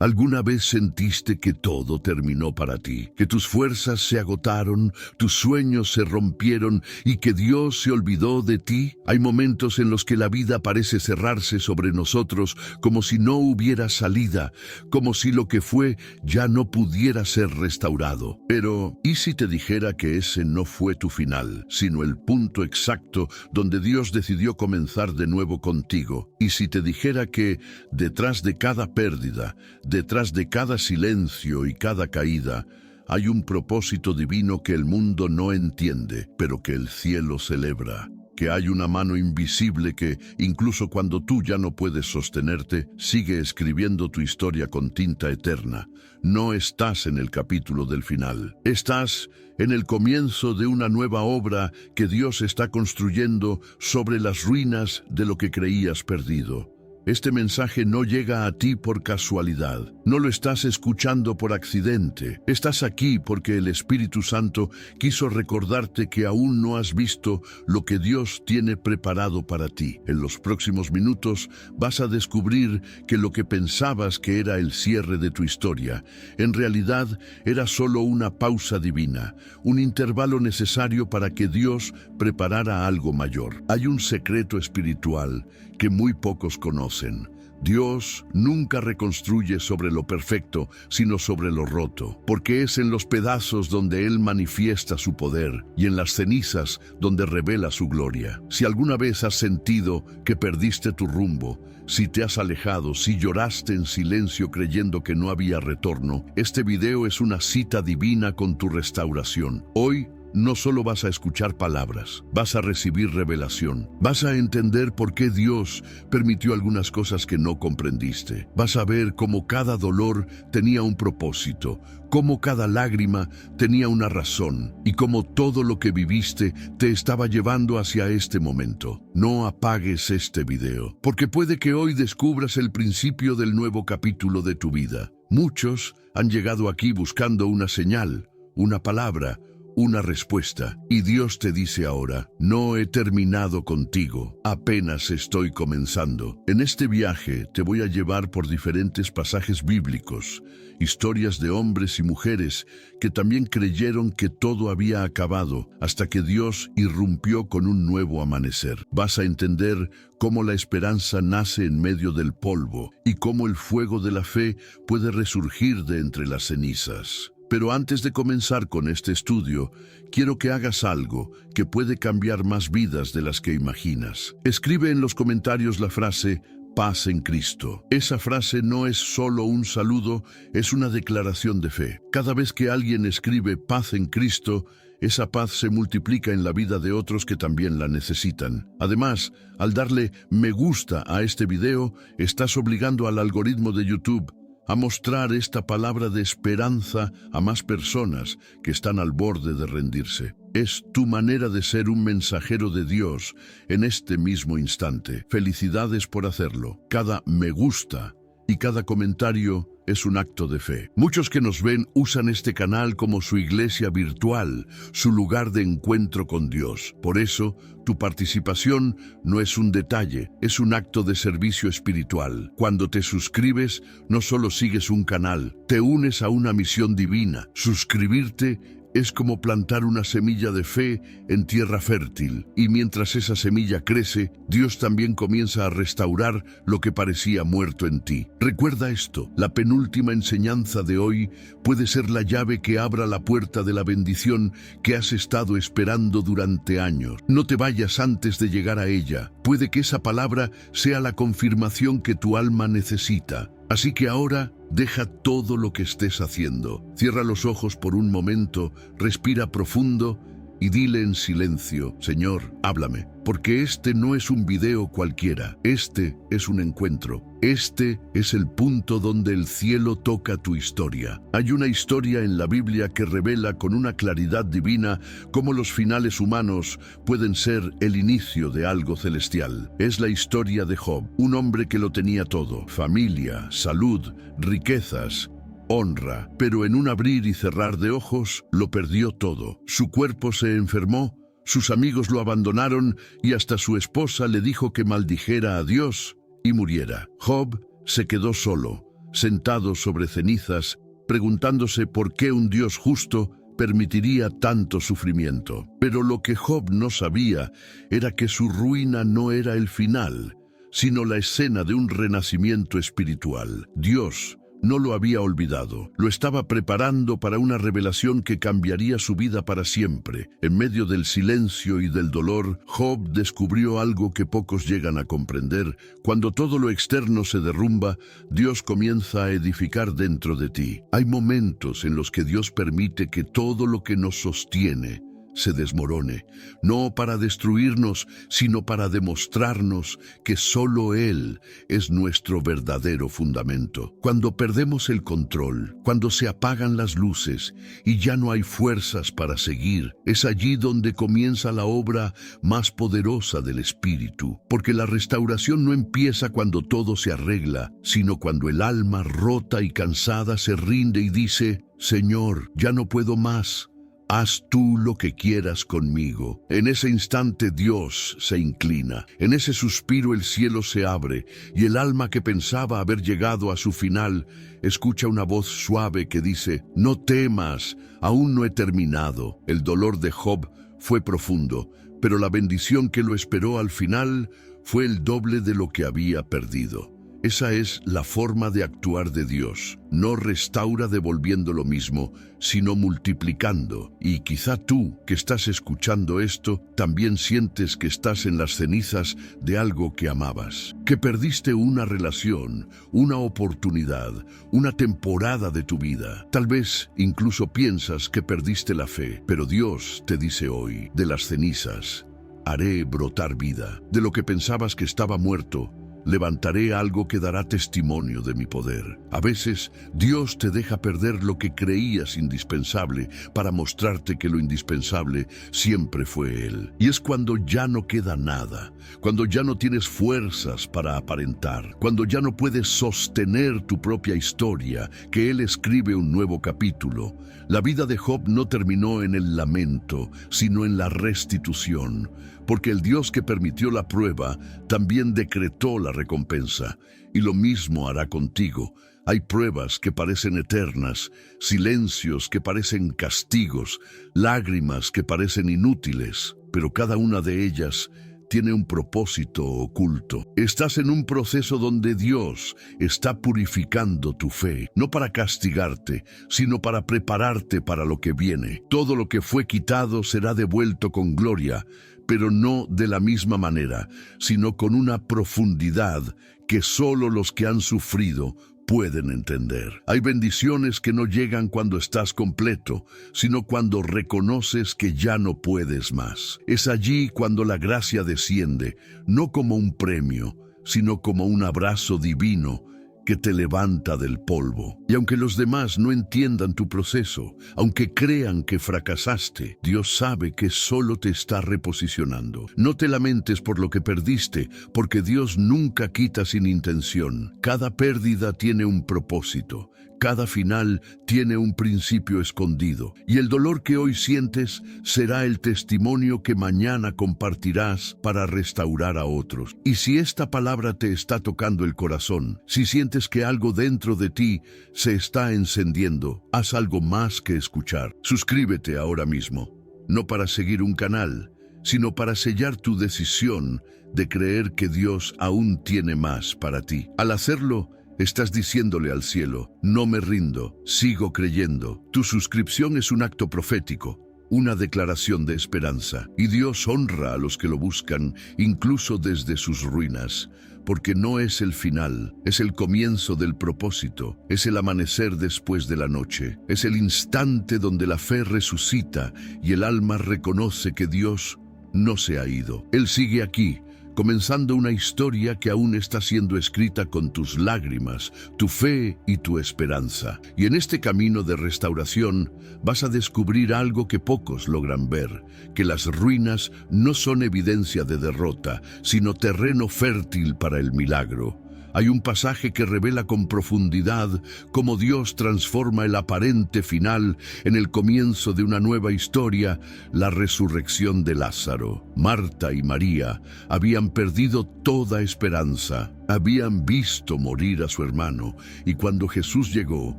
¿Alguna vez sentiste que todo terminó para ti? Que tus fuerzas se agotaron, tus sueños se rompieron y que Dios se olvidó de ti. Hay momentos en los que la vida parece cerrarse sobre nosotros como si no hubiera salida, como si lo que fue ya no pudiera ser restaurado. Pero, ¿y si te dijera que ese no fue tu final, sino el punto exacto donde Dios decidió comenzar de nuevo contigo? ¿Y si te dijera que detrás de cada pérdida, detrás de cada silencio y cada caída, hay un propósito divino que el mundo no entiende, pero que el cielo celebra? Que hay una mano invisible que, incluso cuando tú ya no puedes sostenerte, sigue escribiendo tu historia con tinta eterna. No estás en el capítulo del final. Estás en el comienzo de una nueva obra que Dios está construyendo sobre las ruinas de lo que creías perdido. Este mensaje no llega a ti por casualidad, no lo estás escuchando por accidente. Estás aquí porque el Espíritu Santo quiso recordarte que aún no has visto lo que Dios tiene preparado para ti. En los próximos minutos vas a descubrir que lo que pensabas que era el cierre de tu historia, en realidad era solo una pausa divina, un intervalo necesario para que Dios preparara algo mayor. Hay un secreto espiritual que muy pocos conocen. Dios nunca reconstruye sobre lo perfecto, sino sobre lo roto, porque es en los pedazos donde Él manifiesta su poder y en las cenizas donde revela su gloria. Si alguna vez has sentido que perdiste tu rumbo, si te has alejado, si lloraste en silencio creyendo que no había retorno, este video es una cita divina con tu restauración. Hoy, no solo vas a escuchar palabras, vas a recibir revelación. Vas a entender por qué Dios permitió algunas cosas que no comprendiste. Vas a ver cómo cada dolor tenía un propósito, cómo cada lágrima tenía una razón y cómo todo lo que viviste te estaba llevando hacia este momento. No apagues este video, porque puede que hoy descubras el principio del nuevo capítulo de tu vida. Muchos han llegado aquí buscando una señal, una palabra, una respuesta, y Dios te dice ahora: no he terminado contigo, apenas estoy comenzando. En este viaje te voy a llevar por diferentes pasajes bíblicos, historias de hombres y mujeres que también creyeron que todo había acabado hasta que Dios irrumpió con un nuevo amanecer. Vas a entender cómo la esperanza nace en medio del polvo y cómo el fuego de la fe puede resurgir de entre las cenizas. Pero antes de comenzar con este estudio, quiero que hagas algo que puede cambiar más vidas de las que imaginas. Escribe en los comentarios la frase "paz en Cristo". Esa frase no es solo un saludo, es una declaración de fe. Cada vez que alguien escribe "paz en Cristo", esa paz se multiplica en la vida de otros que también la necesitan. Además, al darle me gusta a este video, estás obligando al algoritmo de YouTube a mostrar esta palabra de esperanza a más personas que están al borde de rendirse. Es tu manera de ser un mensajero de Dios en este mismo instante. Felicidades por hacerlo. Cada me gusta y cada comentario es un acto de fe. Muchos que nos ven usan este canal como su iglesia virtual, su lugar de encuentro con Dios. Por eso, tu participación no es un detalle, es un acto de servicio espiritual. Cuando te suscribes, no solo sigues un canal, te unes a una misión divina. Suscribirte es como plantar una semilla de fe en tierra fértil, y mientras esa semilla crece, Dios también comienza a restaurar lo que parecía muerto en ti. Recuerda esto: la penúltima enseñanza de hoy puede ser la llave que abra la puerta de la bendición que has estado esperando durante años. No te vayas antes de llegar a ella. Puede que esa palabra sea la confirmación que tu alma necesita. Así que ahora, deja todo lo que estés haciendo. Cierra los ojos por un momento, respira profundo y dile en silencio: Señor, háblame. Porque este no es un video cualquiera, este es un encuentro. Este es el punto donde el cielo toca tu historia. Hay una historia en la Biblia que revela con una claridad divina cómo los finales humanos pueden ser el inicio de algo celestial. Es la historia de Job, un hombre que lo tenía todo: familia, salud, riquezas, honra, pero en un abrir y cerrar de ojos lo perdió todo. Su cuerpo se enfermó, sus amigos lo abandonaron y hasta su esposa le dijo que maldijera a Dios y muriera. Job se quedó solo, sentado sobre cenizas, preguntándose por qué un Dios justo permitiría tanto sufrimiento. Pero lo que Job no sabía era que su ruina no era el final, sino la escena de un renacimiento espiritual. Dios no lo había olvidado, lo estaba preparando para una revelación que cambiaría su vida para siempre. En medio del silencio y del dolor, Job descubrió algo que pocos llegan a comprender. Cuando todo lo externo se derrumba, Dios comienza a edificar dentro de ti. Hay momentos en los que Dios permite que todo lo que nos sostiene se desmorone, no para destruirnos, sino para demostrarnos que solo Él es nuestro verdadero fundamento. Cuando perdemos el control, cuando se apagan las luces y ya no hay fuerzas para seguir, es allí donde comienza la obra más poderosa del Espíritu, porque la restauración no empieza cuando todo se arregla, sino cuando el alma rota y cansada se rinde y dice: Señor, ya no puedo más. Haz tú lo que quieras conmigo. En ese instante Dios se inclina. En ese suspiro el cielo se abre y el alma que pensaba haber llegado a su final escucha una voz suave que dice: No temas, aún no he terminado. El dolor de Job fue profundo, pero la bendición que lo esperó al final fue el doble de lo que había perdido. Esa es la forma de actuar de Dios. No restaura devolviendo lo mismo, sino multiplicando. Y quizá tú, que estás escuchando esto, también sientes que estás en las cenizas de algo que amabas, que perdiste una relación, una oportunidad, una temporada de tu vida. Tal vez incluso piensas que perdiste la fe, pero Dios te dice hoy: de las cenizas haré brotar vida. De lo que pensabas que estaba muerto, levantaré algo que dará testimonio de mi poder. A veces, Dios te deja perder lo que creías indispensable para mostrarte que lo indispensable siempre fue Él. Y es cuando ya no queda nada, cuando ya no tienes fuerzas para aparentar, cuando ya no puedes sostener tu propia historia, que Él escribe un nuevo capítulo. La vida de Job no terminó en el lamento, sino en la restitución, porque el Dios que permitió la prueba también decretó la recompensa, y lo mismo hará contigo. Hay pruebas que parecen eternas, silencios que parecen castigos, lágrimas que parecen inútiles, pero cada una de ellas tiene un propósito oculto. Estás en un proceso donde Dios está purificando tu fe, no para castigarte, sino para prepararte para lo que viene. Todo lo que fue quitado será devuelto con gloria, pero no de la misma manera, sino con una profundidad que solo los que han sufrido pueden entender. Hay bendiciones que no llegan cuando estás completo, sino cuando reconoces que ya no puedes más. Es allí cuando la gracia desciende, no como un premio, sino como un abrazo divino que te levanta del polvo. Y aunque los demás no entiendan tu proceso, aunque crean que fracasaste, Dios sabe que solo te está reposicionando. No te lamentes por lo que perdiste, porque Dios nunca quita sin intención. Cada pérdida tiene un propósito. Cada final tiene un principio escondido, y el dolor que hoy sientes será el testimonio que mañana compartirás para restaurar a otros. Y si esta palabra te está tocando el corazón, si sientes que algo dentro de ti se está encendiendo, haz algo más que escuchar. Suscríbete ahora mismo, no para seguir un canal, sino para sellar tu decisión de creer que Dios aún tiene más para ti. Al hacerlo, estás diciéndole al cielo: no me rindo, sigo creyendo. Tu suscripción es un acto profético, una declaración de esperanza. Y Dios honra a los que lo buscan, incluso desde sus ruinas, porque no es el final, es el comienzo del propósito, es el amanecer después de la noche, es el instante donde la fe resucita y el alma reconoce que Dios no se ha ido. Él sigue aquí, comenzando una historia que aún está siendo escrita con tus lágrimas, tu fe y tu esperanza. Y en este camino de restauración vas a descubrir algo que pocos logran ver, que las ruinas no son evidencia de derrota, sino terreno fértil para el milagro. Hay un pasaje que revela con profundidad cómo Dios transforma el aparente final en el comienzo de una nueva historia, la resurrección de Lázaro. Marta y María habían perdido toda esperanza, habían visto morir a su hermano, y cuando Jesús llegó,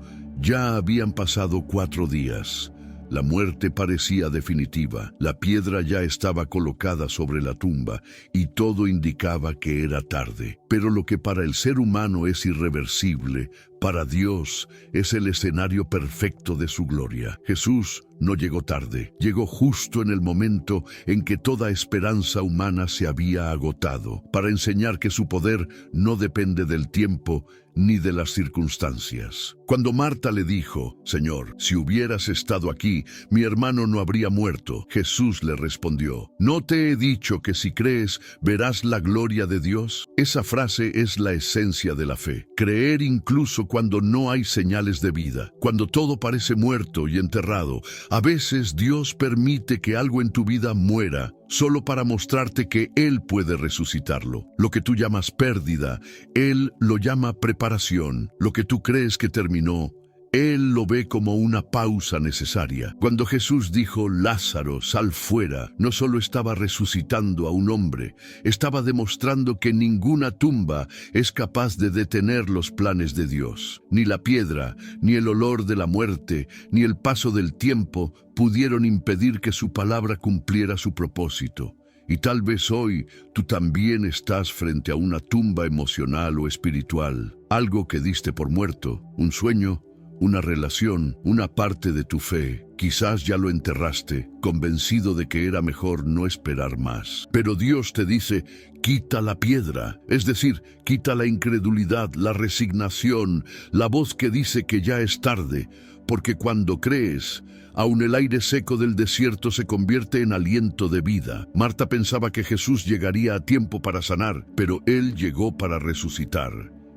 ya habían pasado 4 días. La muerte parecía definitiva, la piedra ya estaba colocada sobre la tumba y todo indicaba que era tarde. Pero lo que para el ser humano es irreversible, para Dios es el escenario perfecto de su gloria. Jesús no llegó tarde, llegó justo en el momento en que toda esperanza humana se había agotado, para enseñar que su poder no depende del tiempo ni de las circunstancias. Cuando Marta le dijo: «Señor, si hubieras estado aquí, mi hermano no habría muerto», Jesús le respondió: «¿No te he dicho que si crees, verás la gloria de Dios?». Esa frase es la esencia de la fe. Creer incluso cuando no hay señales de vida, cuando todo parece muerto y enterrado. A veces Dios permite que algo en tu vida muera, solo para mostrarte que Él puede resucitarlo. Lo que tú llamas pérdida, Él lo llama preparación. Lo que tú crees que terminó, Él lo ve como una pausa necesaria. Cuando Jesús dijo: «Lázaro, sal fuera», no solo estaba resucitando a un hombre, estaba demostrando que ninguna tumba es capaz de detener los planes de Dios. Ni la piedra, ni el olor de la muerte, ni el paso del tiempo pudieron impedir que su palabra cumpliera su propósito. Y tal vez hoy tú también estás frente a una tumba emocional o espiritual, algo que diste por muerto, un sueño, una relación, una parte de tu fe. Quizás ya lo enterraste, convencido de que era mejor no esperar más. Pero Dios te dice: quita la piedra, es decir, quita la incredulidad, la resignación, la voz que dice que ya es tarde, porque cuando crees, aun el aire seco del desierto se convierte en aliento de vida. Marta pensaba que Jesús llegaría a tiempo para sanar, pero Él llegó para resucitar.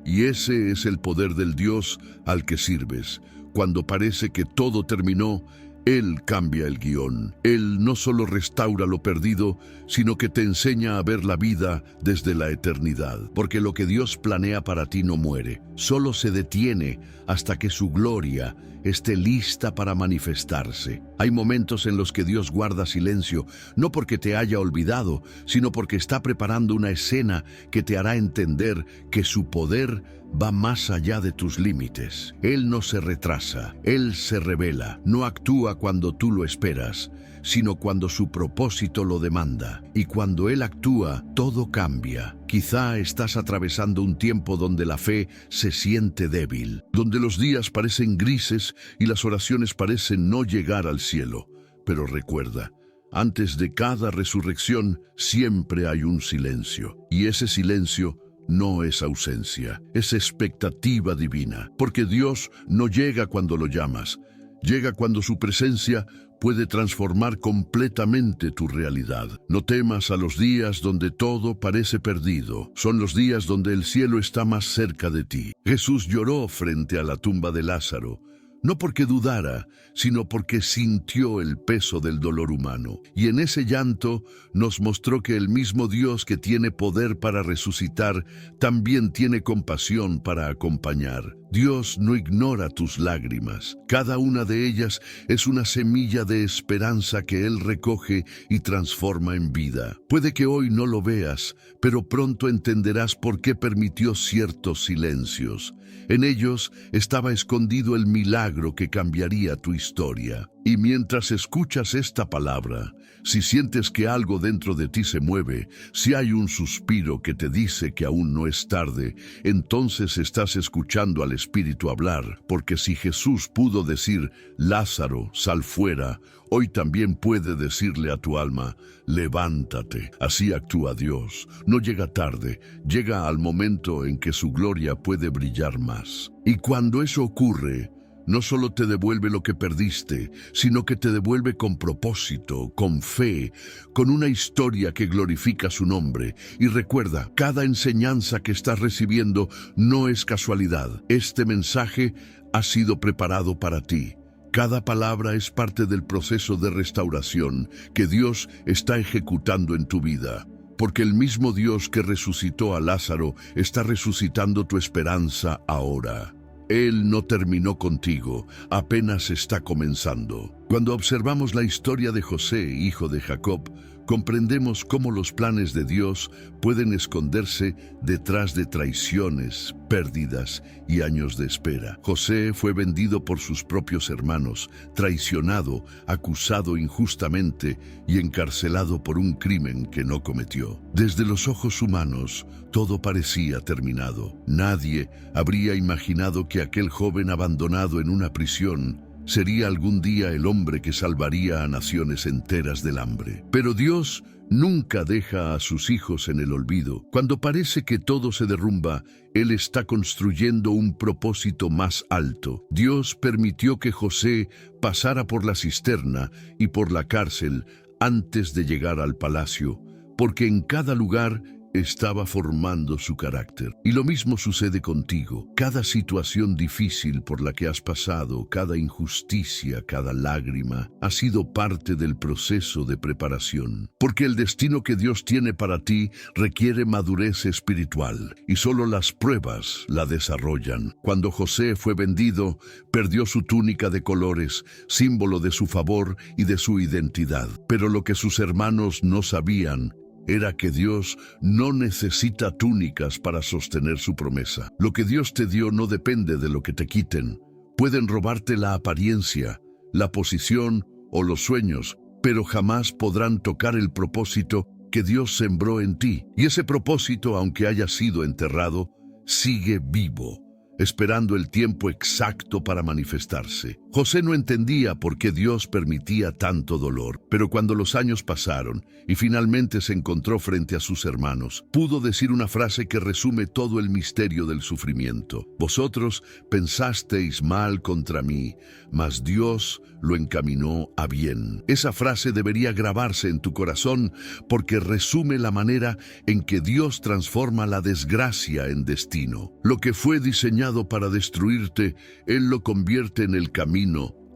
Y ese es el poder del Dios al que sirves. Cuando parece que todo terminó, Él cambia el guión. Él no solo restaura lo perdido, sino que te enseña a ver la vida desde la eternidad. Porque lo que Dios planea para ti no muere, solo se detiene hasta que su gloria esté lista para manifestarse. Hay momentos en los que Dios guarda silencio, no porque te haya olvidado, sino porque está preparando una escena que te hará entender que su poder va más allá de tus límites. Él no se retrasa, Él se revela, no actúa cuando tú lo esperas, sino cuando su propósito lo demanda. Y cuando Él actúa, todo cambia. Quizá estás atravesando un tiempo donde la fe se siente débil, donde los días parecen grises y las oraciones parecen no llegar al cielo. Pero recuerda, antes de cada resurrección siempre hay un silencio, y ese silencio no es ausencia, es expectativa divina, porque Dios no llega cuando lo llamas, llega cuando su presencia puede transformar completamente tu realidad. No temas a los días donde todo parece perdido, son los días donde el cielo está más cerca de ti. Jesús lloró frente a la tumba de Lázaro, no porque dudara, sino porque sintió el peso del dolor humano. Y en ese llanto nos mostró que el mismo Dios que tiene poder para resucitar, también tiene compasión para acompañar. Dios no ignora tus lágrimas. Cada una de ellas es una semilla de esperanza que Él recoge y transforma en vida. Puede que hoy no lo veas, pero pronto entenderás por qué permitió ciertos silencios. En ellos estaba escondido el milagro que cambiaría tu historia. Y mientras escuchas esta palabra, si sientes que algo dentro de ti se mueve, si hay un suspiro que te dice que aún no es tarde, entonces estás escuchando al Espíritu hablar, porque si Jesús pudo decir: «Lázaro, sal fuera», hoy también puede decirle a tu alma: «Levántate». Así actúa Dios. No llega tarde, llega al momento en que su gloria puede brillar más. Y cuando eso ocurre, no solo te devuelve lo que perdiste, sino que te devuelve con propósito, con fe, con una historia que glorifica su nombre. Y recuerda, cada enseñanza que estás recibiendo no es casualidad. Este mensaje ha sido preparado para ti. Cada palabra es parte del proceso de restauración que Dios está ejecutando en tu vida. porque el mismo Dios que resucitó a Lázaro está resucitando tu esperanza ahora. Él no terminó contigo, apenas está comenzando. Cuando observamos la historia de José, hijo de Jacob, comprendemos cómo los planes de Dios pueden esconderse detrás de traiciones, pérdidas y años de espera. José fue vendido por sus propios hermanos, traicionado, acusado injustamente y encarcelado por un crimen que no cometió. Desde los ojos humanos, todo parecía terminado. Nadie habría imaginado que aquel joven abandonado en una prisión sería algún día el hombre que salvaría a naciones enteras del hambre. Pero Dios nunca deja a sus hijos en el olvido. Cuando parece que todo se derrumba, Él está construyendo un propósito más alto. Dios permitió que José pasara por la cisterna y por la cárcel antes de llegar al palacio, porque en cada lugar estaba formando su carácter. Y lo mismo sucede contigo. Cada situación difícil por la que has pasado, cada injusticia, cada lágrima, ha sido parte del proceso de preparación. Porque el destino que Dios tiene para ti requiere madurez espiritual, y solo las pruebas la desarrollan. Cuando José fue vendido, perdió su túnica de colores, símbolo de su favor y de su identidad. Pero lo que sus hermanos no sabían era que Dios no necesita túnicas para sostener su promesa. Lo que Dios te dio no depende de lo que te quiten. Pueden robarte la apariencia, la posición o los sueños, pero jamás podrán tocar el propósito que Dios sembró en ti. Y ese propósito, aunque haya sido enterrado, sigue vivo, esperando el tiempo exacto para manifestarse. José no entendía por qué Dios permitía tanto dolor, pero cuando los años pasaron y finalmente se encontró frente a sus hermanos, pudo decir una frase que resume todo el misterio del sufrimiento. Vosotros pensasteis mal contra mí, mas Dios lo encaminó a bien. Esa frase debería grabarse en tu corazón porque resume la manera en que Dios transforma la desgracia en destino. Lo que fue diseñado para destruirte, Él lo convierte en el camino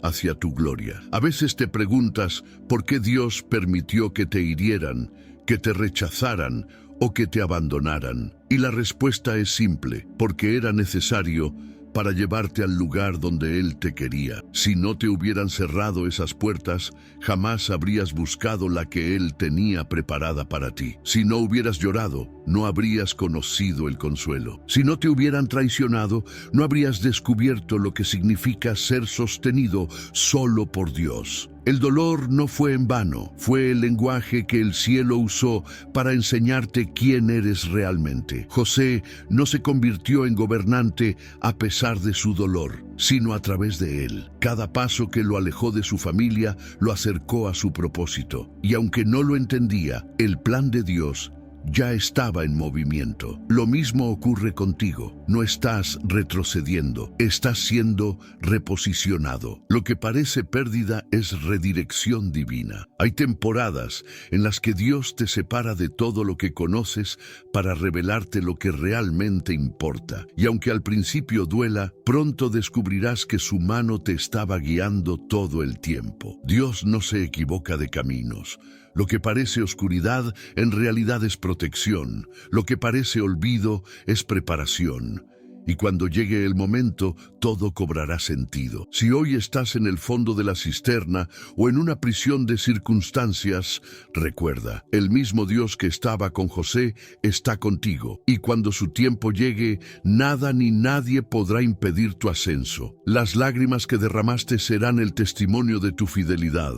hacia tu gloria. A veces te preguntas por qué Dios permitió que te hirieran, que te rechazaran o que te abandonaran. Y la respuesta es simple: porque era necesario para llevarte al lugar donde Él te quería. Si no te hubieran cerrado esas puertas, jamás habrías buscado la que Él tenía preparada para ti. Si no hubieras llorado, no habrías conocido el consuelo. Si no te hubieran traicionado, no habrías descubierto lo que significa ser sostenido solo por Dios. El dolor no fue en vano, fue el lenguaje que el cielo usó para enseñarte quién eres realmente. José no se convirtió en gobernante a pesar de su dolor, sino a través de él. Cada paso que lo alejó de su familia lo acercó a su propósito. Y aunque no lo entendía, el plan de Dios ya estaba en movimiento. Lo mismo ocurre contigo. No estás retrocediendo, estás siendo reposicionado. Lo que parece pérdida es redirección divina. Hay temporadas en las que Dios te separa de todo lo que conoces para revelarte lo que realmente importa. Y aunque al principio duela, pronto descubrirás que su mano te estaba guiando todo el tiempo. Dios no se equivoca de caminos. Lo que parece oscuridad en realidad es protección. Lo que parece olvido es preparación. Y cuando llegue el momento, todo cobrará sentido. Si hoy estás en el fondo de la cisterna o en una prisión de circunstancias, recuerda, el mismo Dios que estaba con José está contigo. Y cuando su tiempo llegue, nada ni nadie podrá impedir tu ascenso. Las lágrimas que derramaste serán el testimonio de tu fidelidad,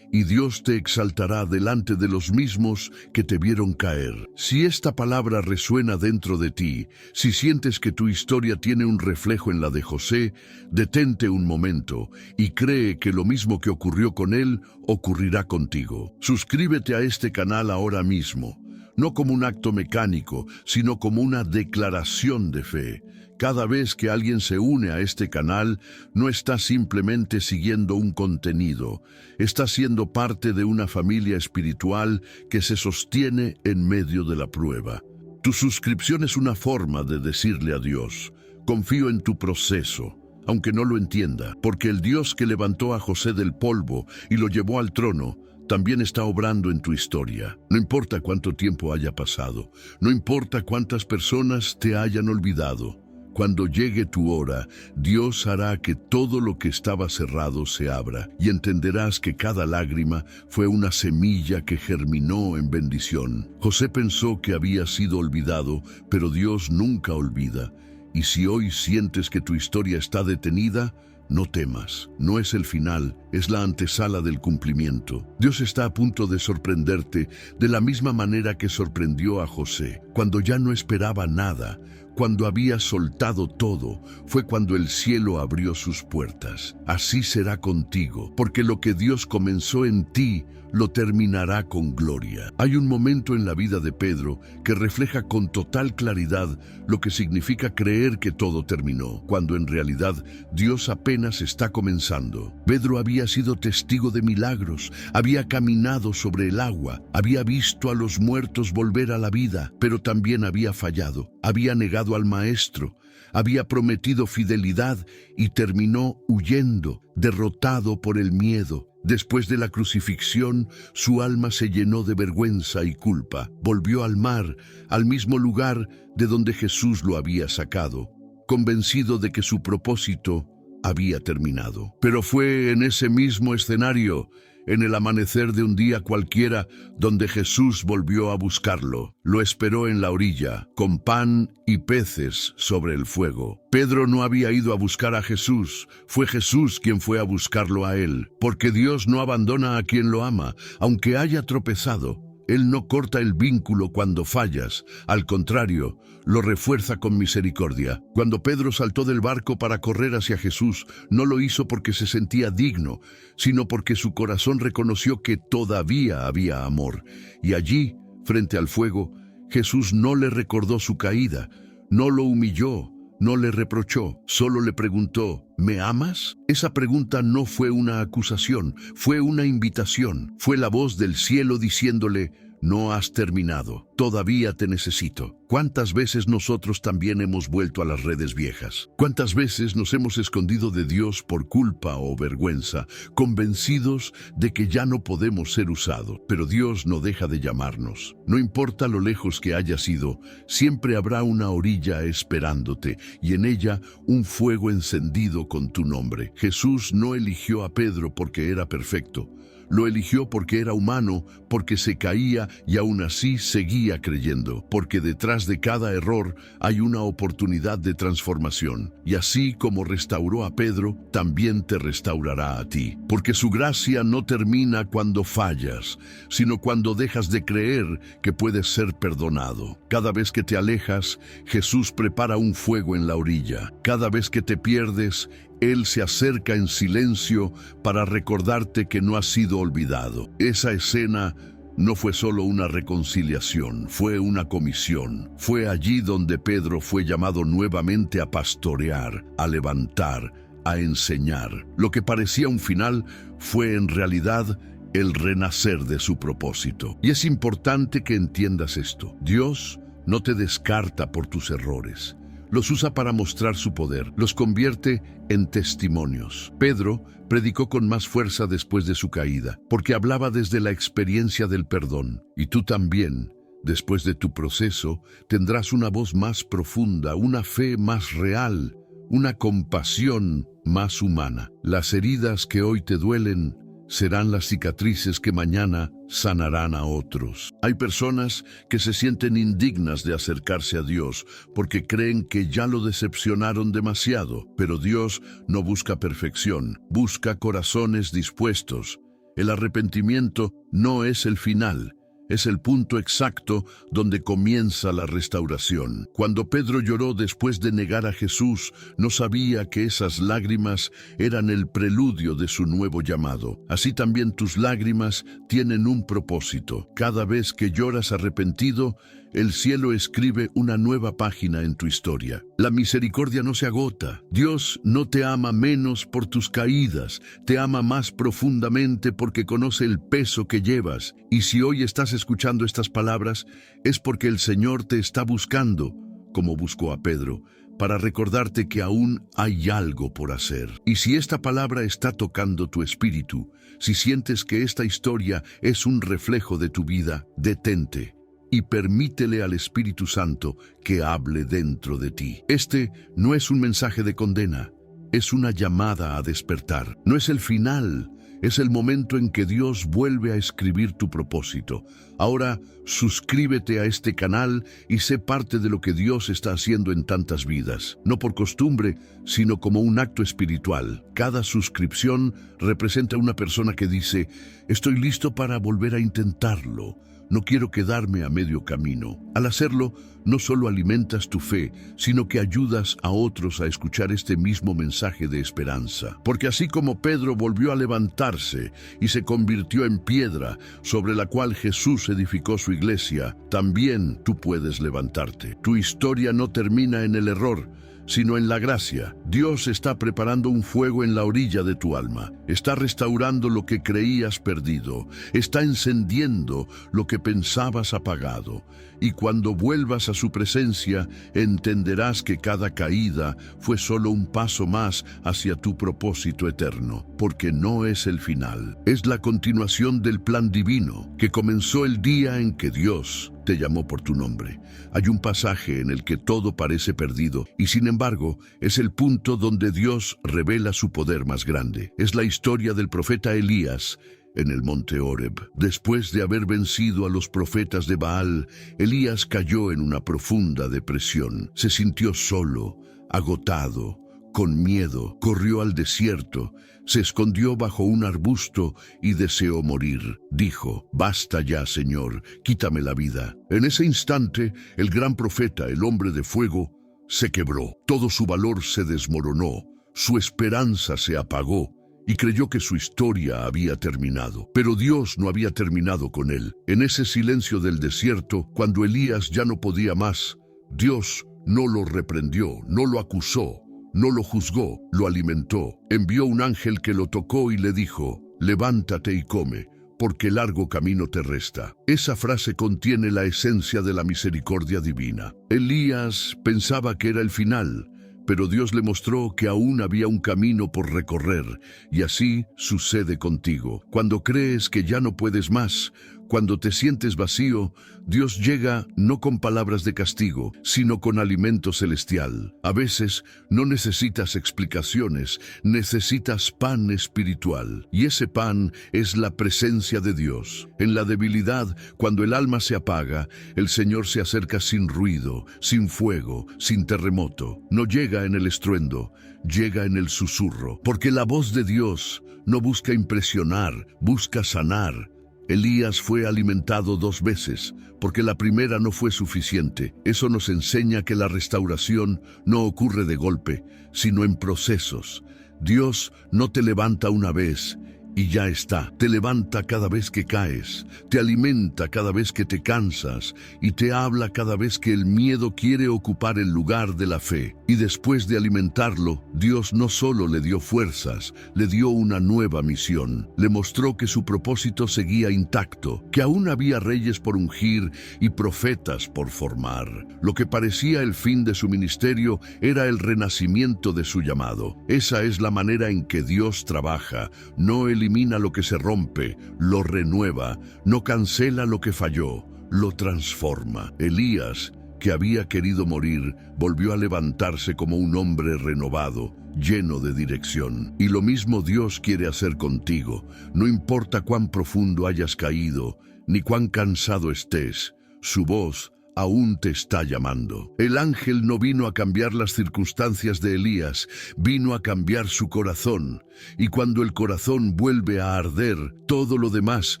y Dios te exaltará delante de los mismos que te vieron caer. Si esta palabra resuena dentro de ti, si sientes que tu historia tiene un reflejo en la de José, detente un momento y cree que lo mismo que ocurrió con él, ocurrirá contigo. Suscríbete a este canal ahora mismo, no como un acto mecánico, sino como una declaración de fe. Cada vez que alguien se une a este canal, no está simplemente siguiendo un contenido, está siendo parte de una familia espiritual que se sostiene en medio de la prueba. Tu suscripción es una forma de decirle a Dios: confío en tu proceso, aunque no lo entienda, porque el Dios que levantó a José del polvo y lo llevó al trono, también está obrando en tu historia. No importa cuánto tiempo haya pasado, no importa cuántas personas te hayan olvidado. Cuando llegue tu hora, Dios hará que todo lo que estaba cerrado se abra y entenderás que cada lágrima fue una semilla que germinó en bendición. José pensó que había sido olvidado, pero Dios nunca olvida. Y si hoy sientes que tu historia está detenida, no temas, no es el final, es la antesala del cumplimiento. Dios está a punto de sorprenderte de la misma manera que sorprendió a José. Cuando ya no esperaba nada, cuando había soltado todo, fue cuando el cielo abrió sus puertas. Así será contigo, porque lo que Dios comenzó en ti, lo terminará con gloria. Hay un momento en la vida de Pedro que refleja con total claridad lo que significa creer que todo terminó, cuando en realidad Dios apenas está comenzando. Pedro había sido testigo de milagros, había caminado sobre el agua, había visto a los muertos volver a la vida, pero también había fallado, había negado al Maestro, había prometido fidelidad y terminó huyendo, derrotado por el miedo. Después de la crucifixión, su alma se llenó de vergüenza y culpa. Volvió al mar, al mismo lugar de donde Jesús lo había sacado, convencido de que su propósito había terminado. Pero fue en ese mismo escenario, en el amanecer de un día cualquiera, donde Jesús volvió a buscarlo. Lo esperó en la orilla, con pan y peces sobre el fuego. Pedro no había ido a buscar a Jesús, fue Jesús quien fue a buscarlo a él, porque Dios no abandona a quien lo ama, aunque haya tropezado. Él no corta el vínculo cuando fallas, al contrario, lo refuerza con misericordia. Cuando Pedro saltó del barco para correr hacia Jesús, no lo hizo porque se sentía digno, sino porque su corazón reconoció que todavía había amor. Y allí, frente al fuego, Jesús no le recordó su caída, no lo humilló, no le reprochó, solo le preguntó, ¿me amas? Esa pregunta no fue una acusación, fue una invitación. Fue la voz del cielo diciéndole, no has terminado, todavía te necesito. ¿Cuántas veces nosotros también hemos vuelto a las redes viejas? ¿Cuántas veces nos hemos escondido de Dios por culpa o vergüenza, convencidos de que ya no podemos ser usados? Pero Dios no deja de llamarnos. No importa lo lejos que hayas ido, siempre habrá una orilla esperándote y en ella un fuego encendido con tu nombre. Jesús no eligió a Pedro porque era perfecto. Lo eligió porque era humano, porque se caía y aún así seguía creyendo, porque detrás de cada error hay una oportunidad de transformación. Y así como restauró a Pedro, también te restaurará a ti. Porque su gracia no termina cuando fallas, sino cuando dejas de creer que puedes ser perdonado. Cada vez que te alejas, Jesús prepara un fuego en la orilla. Cada vez que te pierdes, Él se acerca en silencio para recordarte que no has sido olvidado. Esa escena no fue solo una reconciliación, fue una comisión. Fue allí donde Pedro fue llamado nuevamente a pastorear, a levantar, a enseñar. Lo que parecía un final fue en realidad el renacer de su propósito. Y es importante que entiendas esto. Dios no te descarta por tus errores. Los usa para mostrar su poder, los convierte en testimonios. Pedro predicó con más fuerza después de su caída, porque hablaba desde la experiencia del perdón. Y tú también, después de tu proceso, tendrás una voz más profunda, una fe más real, una compasión más humana. Las heridas que hoy te duelen serán las cicatrices que mañana sanarán a otros. Hay personas que se sienten indignas de acercarse a Dios porque creen que ya lo decepcionaron demasiado, pero Dios no busca perfección, busca corazones dispuestos. El arrepentimiento no es el final, es el punto exacto donde comienza la restauración. Cuando Pedro lloró después de negar a Jesús, no sabía que esas lágrimas eran el preludio de su nuevo llamado. Así también tus lágrimas tienen un propósito. Cada vez que lloras arrepentido, el cielo escribe una nueva página en tu historia. La misericordia no se agota. Dios no te ama menos por tus caídas, te ama más profundamente porque conoce el peso que llevas. Y si hoy estás escuchando estas palabras, es porque el Señor te está buscando, como buscó a Pedro, para recordarte que aún hay algo por hacer. Y si esta palabra está tocando tu espíritu, si sientes que esta historia es un reflejo de tu vida, detente y permítele al Espíritu Santo que hable dentro de ti. Este no es un mensaje de condena, es una llamada a despertar. No es el final, es el momento en que Dios vuelve a escribir tu propósito. Ahora, suscríbete a este canal y sé parte de lo que Dios está haciendo en tantas vidas. No por costumbre, sino como un acto espiritual. Cada suscripción representa una persona que dice, estoy listo para volver a intentarlo. No quiero quedarme a medio camino. Al hacerlo, no solo alimentas tu fe, sino que ayudas a otros a escuchar este mismo mensaje de esperanza. Porque así como Pedro volvió a levantarse y se convirtió en piedra sobre la cual Jesús edificó su iglesia, también tú puedes levantarte. Tu historia no termina en el error, sino en la gracia. Dios está preparando un fuego en la orilla de tu alma. Está restaurando lo que creías perdido. Está encendiendo lo que pensabas apagado. Y cuando vuelvas a su presencia, entenderás que cada caída fue solo un paso más hacia tu propósito eterno. Porque no es el final. Es la continuación del plan divino que comenzó el día en que Dios te llamó por tu nombre. Hay un pasaje en el que todo parece perdido y sin embargo es el punto donde Dios revela su poder más grande. Es la historia del profeta Elías en el monte Horeb. Después de haber vencido a los profetas de Baal, Elías cayó en una profunda depresión. Se sintió solo, agotado, con miedo, corrió al desierto, se escondió bajo un arbusto y deseó morir. Dijo, basta ya, Señor, quítame la vida. En ese instante, el gran profeta, el hombre de fuego, se quebró. Todo su valor se desmoronó, su esperanza se apagó y creyó que su historia había terminado. Pero Dios no había terminado con él. En ese silencio del desierto, cuando Elías ya no podía más, Dios no lo reprendió, no lo acusó, no lo juzgó, lo alimentó. Envió un ángel que lo tocó y le dijo, levántate y come, porque largo camino te resta. Esa frase contiene la esencia de la misericordia divina. Elías pensaba que era el final, pero Dios le mostró que aún había un camino por recorrer, y así sucede contigo. Cuando crees que ya no puedes más, cuando te sientes vacío, Dios llega no con palabras de castigo, sino con alimento celestial. A veces no necesitas explicaciones, necesitas pan espiritual. Y ese pan es la presencia de Dios. En la debilidad, cuando el alma se apaga, el Señor se acerca sin ruido, sin fuego, sin terremoto. No llega en el estruendo, llega en el susurro. Porque la voz de Dios no busca impresionar, busca sanar. Elías fue alimentado 2 veces, porque la primera no fue suficiente. Eso nos enseña que la restauración no ocurre de golpe, sino en procesos. Dios no te levanta una vez y ya está. Te levanta cada vez que caes, te alimenta cada vez que te cansas y te habla cada vez que el miedo quiere ocupar el lugar de la fe. Y después de alimentarlo, Dios no solo le dio fuerzas, le dio una nueva misión. Le mostró que su propósito seguía intacto, que aún había reyes por ungir y profetas por formar. Lo que parecía el fin de su ministerio era el renacimiento de su llamado. Esa es la manera en que Dios trabaja. No elimina lo que se rompe, lo renueva, no cancela lo que falló, lo transforma. Elías, que había querido morir, volvió a levantarse como un hombre renovado, lleno de dirección. Y lo mismo Dios quiere hacer contigo. No importa cuán profundo hayas caído, ni cuán cansado estés, su voz aún te está llamando. El ángel no vino a cambiar las circunstancias de Elías, vino a cambiar su corazón. Y cuando el corazón vuelve a arder, todo lo demás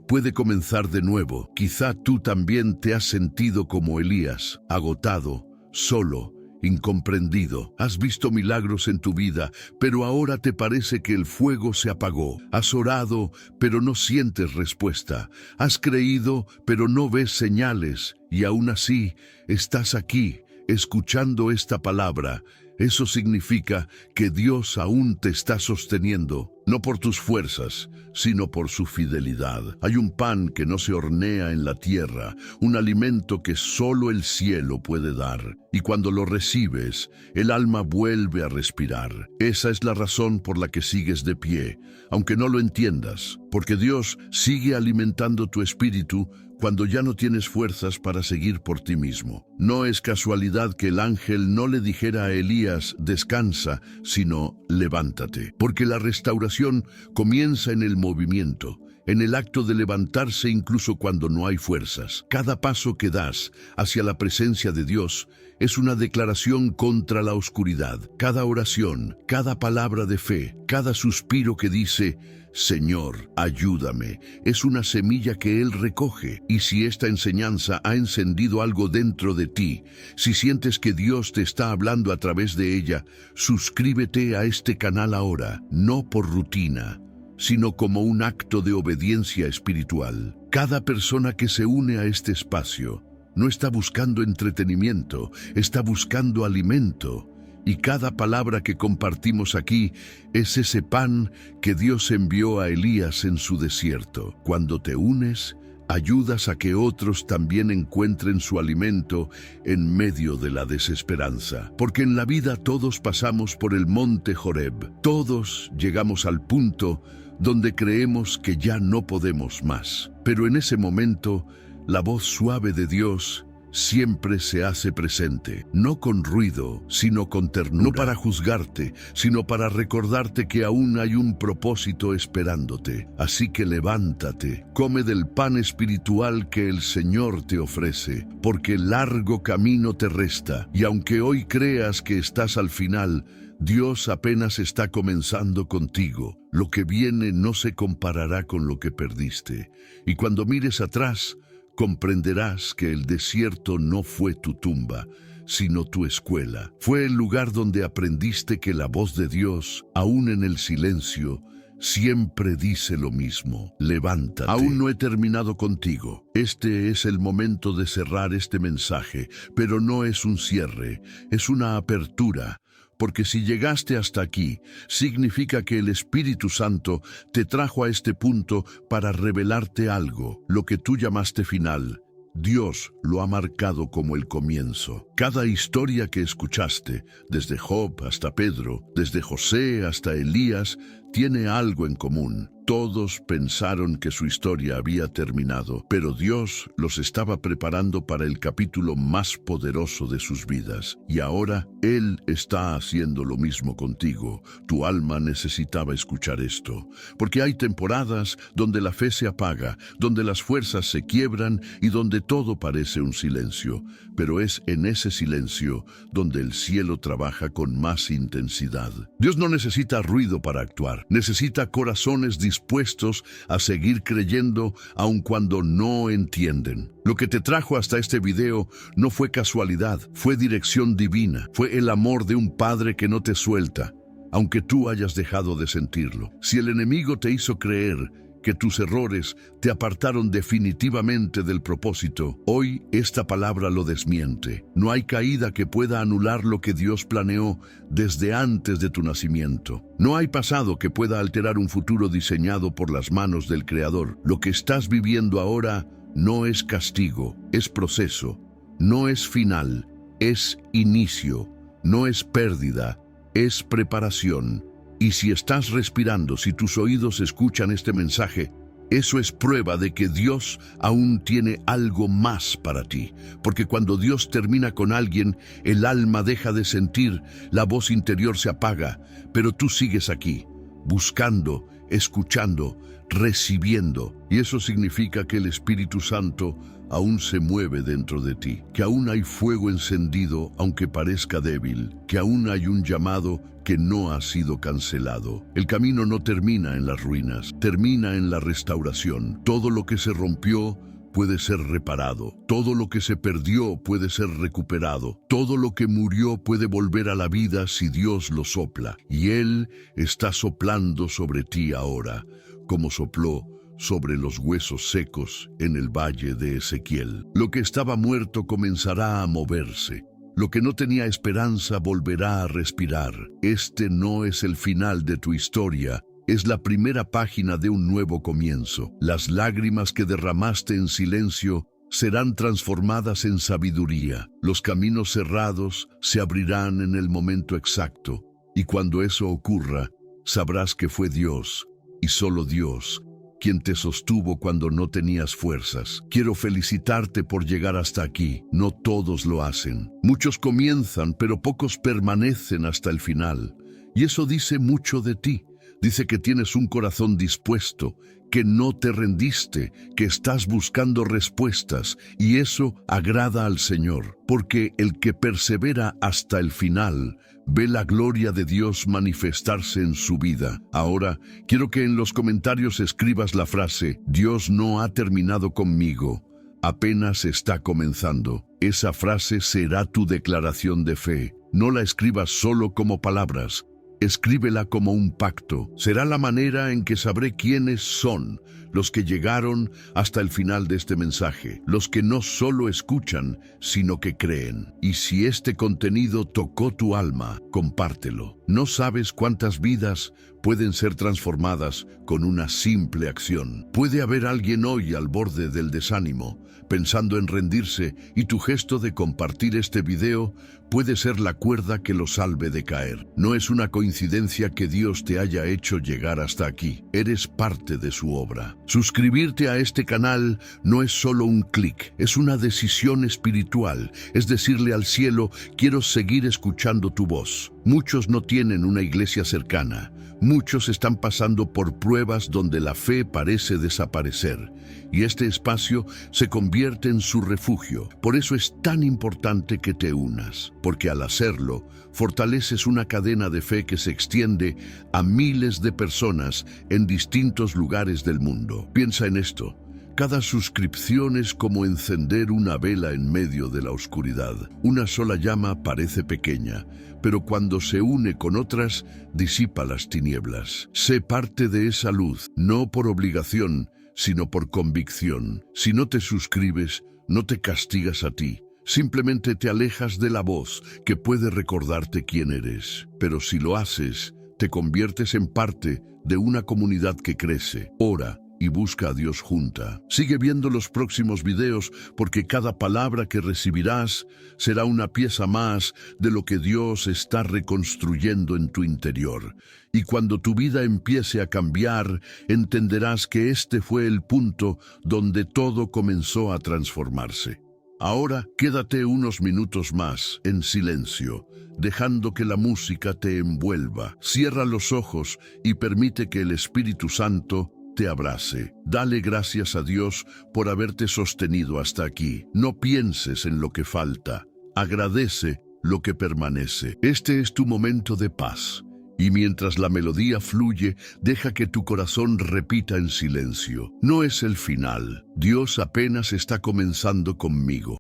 puede comenzar de nuevo. Quizá tú también te has sentido como Elías, agotado, solo, incomprendido. Has visto milagros en tu vida, pero ahora te parece que el fuego se apagó. Has orado, pero no sientes respuesta. Has creído, pero no ves señales. Y aún así, estás aquí, escuchando esta palabra. Eso significa que Dios aún te está sosteniendo, no por tus fuerzas, sino por su fidelidad. Hay un pan que no se hornea en la tierra, un alimento que solo el cielo puede dar. y cuando lo recibes, el alma vuelve a respirar. Esa es la razón por la que sigues de pie, aunque no lo entiendas, porque Dios sigue alimentando tu espíritu cuando ya no tienes fuerzas para seguir por ti mismo. No es casualidad que el ángel no le dijera a Elías, descansa, sino levántate, porque la restauración comienza en el movimiento, en el acto de levantarse incluso cuando no hay fuerzas. Cada paso que das hacia la presencia de Dios es una declaración contra la oscuridad. Cada oración, cada palabra de fe, cada suspiro que dice, Señor, ayúdame, es una semilla que Él recoge. Y si esta enseñanza ha encendido algo dentro de ti, si sientes que Dios te está hablando a través de ella, suscríbete a este canal ahora, no por rutina, sino como un acto de obediencia espiritual. Cada persona que se une a este espacio no está buscando entretenimiento, está buscando alimento. Y cada palabra que compartimos aquí es ese pan que Dios envió a Elías en su desierto. Cuando te unes, ayudas a que otros también encuentren su alimento en medio de la desesperanza. Porque en la vida todos pasamos por el monte Joreb. Todos llegamos al punto donde creemos que ya no podemos más. Pero en ese momento, la voz suave de Dios siempre se hace presente, no con ruido, sino con ternura. No para juzgarte, sino para recordarte que aún hay un propósito esperándote. Así que levántate, come del pan espiritual que el Señor te ofrece, porque largo camino te resta, y aunque hoy creas que estás al final, Dios apenas está comenzando contigo. Lo que viene no se comparará con lo que perdiste, y cuando mires atrás, comprenderás que el desierto no fue tu tumba, sino tu escuela. Fue el lugar donde aprendiste que la voz de Dios, aún en el silencio, siempre dice lo mismo. Levántate. Aún no he terminado contigo. Este es el momento de cerrar este mensaje, pero no es un cierre, es una apertura. Porque si llegaste hasta aquí, significa que el Espíritu Santo te trajo a este punto para revelarte algo, lo que tú llamaste final. Dios lo ha marcado como el comienzo. Cada historia que escuchaste, desde Job hasta Pedro, desde José hasta Elías, tiene algo en común. Todos pensaron que su historia había terminado, pero Dios los estaba preparando para el capítulo más poderoso de sus vidas. Y ahora Él está haciendo lo mismo contigo. Tu alma necesitaba escuchar esto, porque hay temporadas donde la fe se apaga, donde las fuerzas se quiebran y donde todo parece un silencio. Pero es en ese silencio donde el cielo trabaja con más intensidad. Dios no necesita ruido para actuar, necesita corazones dispuestos a seguir creyendo aun cuando no entienden. Lo que te trajo hasta este video no fue casualidad, fue dirección divina, fue el amor de un padre que no te suelta, aunque tú hayas dejado de sentirlo. Si el enemigo te hizo creer que tus errores te apartaron definitivamente del propósito, hoy esta palabra lo desmiente. No hay caída que pueda anular lo que Dios planeó desde antes de tu nacimiento. No hay pasado que pueda alterar un futuro diseñado por las manos del Creador. Lo que estás viviendo ahora no es castigo, es proceso. No es final, es inicio. No es pérdida, es preparación. Y si estás respirando, si tus oídos escuchan este mensaje, eso es prueba de que Dios aún tiene algo más para ti. Porque cuando Dios termina con alguien, el alma deja de sentir, la voz interior se apaga, pero tú sigues aquí, buscando, escuchando, recibiendo. Y eso significa que el Espíritu Santo aún se mueve dentro de ti, que aún hay fuego encendido aunque parezca débil, que aún hay un llamado que no ha sido cancelado. El camino no termina en las ruinas, termina en la restauración. Todo lo que se rompió puede ser reparado. Todo lo que se perdió puede ser recuperado. Todo lo que murió puede volver a la vida si Dios lo sopla. Y Él está soplando sobre ti ahora, como sopló sobre los huesos secos en el valle de Ezequiel. Lo que estaba muerto comenzará a moverse. Lo que no tenía esperanza volverá a respirar. Este no es el final de tu historia, es la primera página de un nuevo comienzo. Las lágrimas que derramaste en silencio serán transformadas en sabiduría. Los caminos cerrados se abrirán en el momento exacto, y cuando eso ocurra, sabrás que fue Dios, y solo Dios, quien te sostuvo cuando no tenías fuerzas. Quiero felicitarte por llegar hasta aquí. No todos lo hacen. Muchos comienzan, pero pocos permanecen hasta el final. Y eso dice mucho de ti. Dice que tienes un corazón dispuesto, que no te rendiste, que estás buscando respuestas, y eso agrada al Señor, porque el que persevera hasta el final ve la gloria de Dios manifestarse en su vida. Ahora, quiero que en los comentarios escribas la frase: Dios no ha terminado conmigo, apenas está comenzando. Esa frase será tu declaración de fe. No la escribas solo como palabras. Escríbela como un pacto. Será la manera en que sabré quiénes son los que llegaron hasta el final de este mensaje, los que no solo escuchan, sino que creen. Y si este contenido tocó tu alma, compártelo. No sabes cuántas vidas pueden ser transformadas con una simple acción. Puede haber alguien hoy al borde del desánimo, pensando en rendirse, y tu gesto de compartir este video puede ser la cuerda que lo salve de caer. No es una coincidencia que Dios te haya hecho llegar hasta aquí. Eres parte de su obra. Suscribirte a este canal no es solo un clic, es una decisión espiritual. Es decirle al cielo: quiero seguir escuchando tu voz. Muchos no tienen una iglesia cercana. Muchos están pasando por pruebas donde la fe parece desaparecer, y este espacio se convierte en su refugio. Por eso es tan importante que te unas, porque al hacerlo, fortaleces una cadena de fe que se extiende a miles de personas en distintos lugares del mundo. Piensa en esto. Cada suscripción es como encender una vela en medio de la oscuridad. Una sola llama parece pequeña, pero cuando se une con otras, disipa las tinieblas. Sé parte de esa luz, no por obligación, sino por convicción. Si no te suscribes, no te castigas a ti. Simplemente te alejas de la voz que puede recordarte quién eres. Pero si lo haces, te conviertes en parte de una comunidad que crece. Ora y busca a Dios junta. Sigue viendo los próximos videos, porque cada palabra que recibirás será una pieza más de lo que Dios está reconstruyendo en tu interior. Y cuando tu vida empiece a cambiar, entenderás que este fue el punto donde todo comenzó a transformarse. Ahora quédate unos minutos más en silencio, dejando que la música te envuelva. Cierra los ojos y permite que el Espíritu Santo te abrace. Dale gracias a Dios por haberte sostenido hasta aquí. No pienses en lo que falta. Agradece lo que permanece. Este es tu momento de paz. Y mientras la melodía fluye, deja que tu corazón repita en silencio: no es el final. Dios apenas está comenzando conmigo.